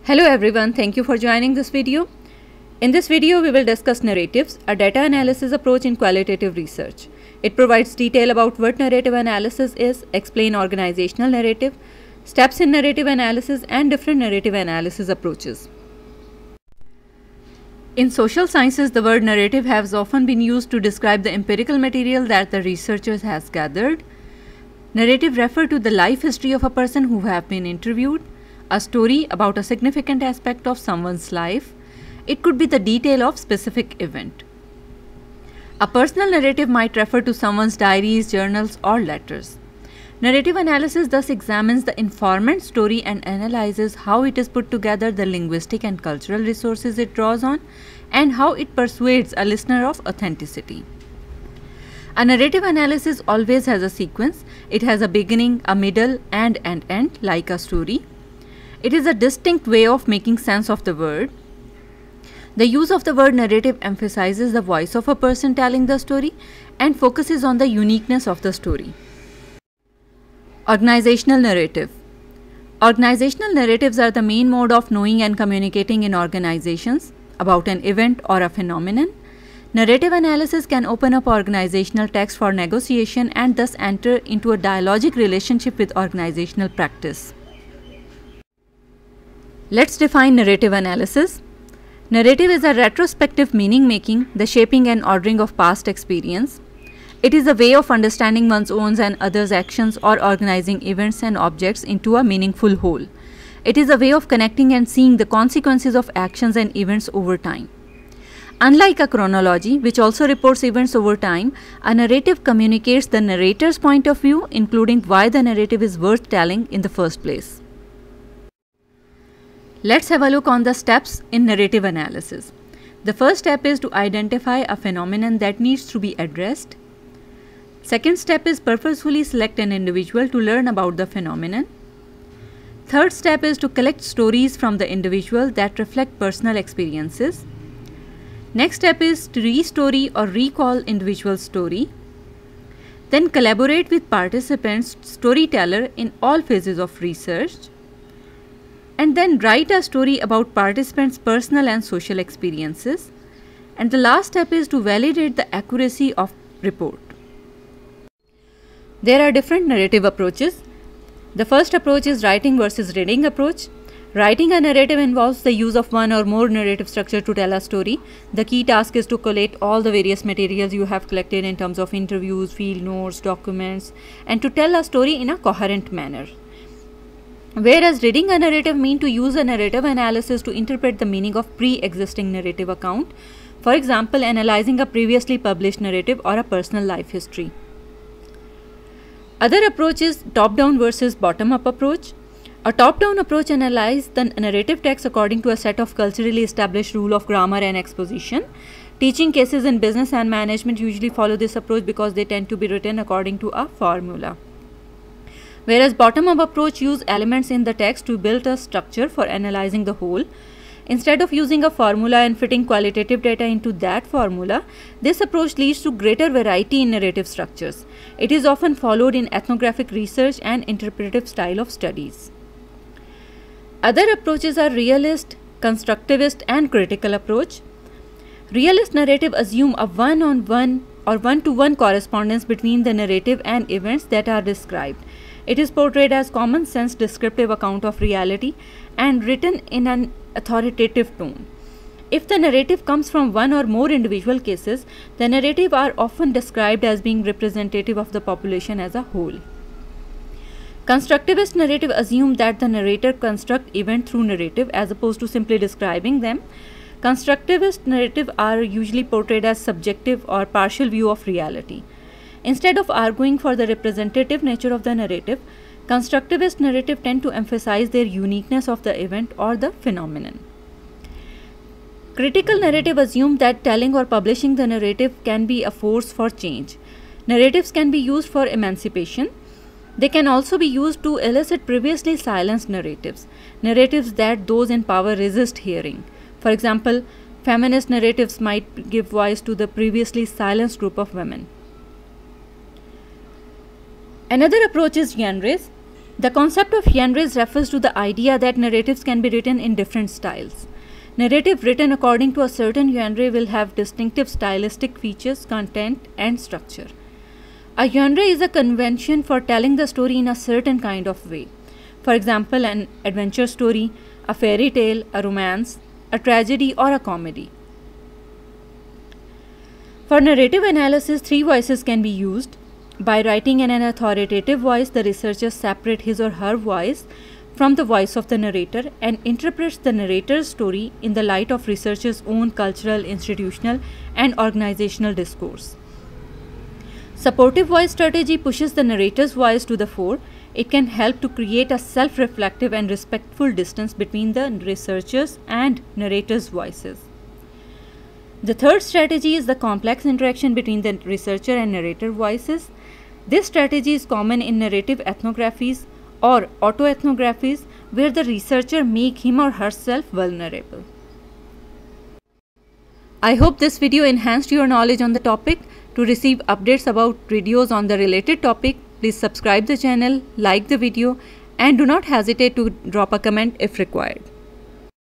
Hello everyone, thank you for joining this video. In this video, we will discuss narratives, a data analysis approach in qualitative research. It provides detail about what narrative analysis is, explain organizational narrative, steps in narrative analysis, and different narrative analysis approaches. In social sciences, the word narrative has often been used to describe the empirical material that the researchers has gathered. Narrative refer to the life history of a person who have been interviewed, a story about a significant aspect of someone's life. It could be the detail of specific event. A personal narrative might refer to someone's diaries, journals, or letters. Narrative analysis thus examines the informant story and analyzes how it is put together, the linguistic and cultural resources it draws on, and how it persuades a listener of authenticity. A narrative analysis always has a sequence. It has a beginning, a middle, and an end, like a story. It is a distinct way of making sense of the word. The use of the word narrative emphasizes the voice of a person telling the story and focuses on the uniqueness of the story. Organizational narrative. Organizational narratives are the main mode of knowing and communicating in organizations about an event or a phenomenon. Narrative analysis can open up organizational text for negotiation and thus enter into a dialogic relationship with organizational practice. Let's define narrative analysis. Narrative is a retrospective meaning making, the shaping and ordering of past experience. It is a way of understanding one's own and others' actions or organizing events and objects into a meaningful whole. It is a way of connecting and seeing the consequences of actions and events over time. Unlike a chronology, which also reports events over time, a narrative communicates the narrator's point of view, including why the narrative is worth telling in the first place. Let's have a look on the steps in narrative analysis. The first step is to identify a phenomenon that needs to be addressed. Second step is purposefully select an individual to learn about the phenomenon. Third step is to collect stories from the individual that reflect personal experiences. Next step is to re-story or recall individual story. Then collaborate with participants, storyteller in all phases of research. And then write a story about participants' personal and social experiences. And the last step is to validate the accuracy of report. There are different narrative approaches. The first approach is writing versus reading approach. Writing a narrative involves the use of one or more narrative structure to tell a story. The key task is to collate all the various materials you have collected in terms of interviews, field notes, documents, and to tell a story in a coherent manner. Whereas reading a narrative means to use a narrative analysis to interpret the meaning of pre-existing narrative account. For example, analyzing a previously published narrative or a personal life history. Other approach is top-down versus bottom-up approach. A top-down approach analyzes the narrative text according to a set of culturally established rule of grammar and exposition. Teaching cases in business and management usually follow this approach because they tend to be written according to a formula. Whereas bottom-up approach use elements in the text to build a structure for analyzing the whole. Instead of using a formula and fitting qualitative data into that formula, this approach leads to greater variety in narrative structures. It is often followed in ethnographic research and interpretive style of studies. Other approaches are realist, constructivist, and critical approach. Realist narrative assume a one-on-one or one-to-one correspondence between the narrative and events that are described. It is portrayed as common sense descriptive account of reality and written in an authoritative tone. If the narrative comes from one or more individual cases, the narrative are often described as being representative of the population as a whole. Constructivist narrative assume that the narrator construct event through narrative as opposed to simply describing them. Constructivist narrative are usually portrayed as subjective or partial view of reality. Instead of arguing for the representative nature of the narrative, constructivist narrative tend to emphasize their uniqueness of the event or the phenomenon. Critical narrative assume that telling or publishing the narrative can be a force for change. Narratives can be used for emancipation. They can also be used to elicit previously silenced narratives, narratives that those in power resist hearing. For example, feminist narratives might give voice to the previously silenced group of women. Another approach is genres. The concept of genres refers to the idea that narratives can be written in different styles. Narrative written according to a certain genre will have distinctive stylistic features, content, and structure. A genre is a convention for telling the story in a certain kind of way. For example, an adventure story, a fairy tale, a romance, a tragedy, or a comedy. For narrative analysis, 3 voices can be used. By writing in an authoritative voice, the researcher separates his or her voice from the voice of the narrator and interprets the narrator's story in the light of researcher's own cultural, institutional, and organizational discourse. Supportive voice strategy pushes the narrator's voice to the fore. It can help to create a self-reflective and respectful distance between the researcher's and narrator's voices. The third strategy is the complex interaction between the researcher and narrator voices. This strategy is common in narrative ethnographies or autoethnographies where the researcher makes him or herself vulnerable. I hope this video enhanced your knowledge on the topic. To receive updates about videos on the related topic, please subscribe the channel, like the video, and do not hesitate to drop a comment if required.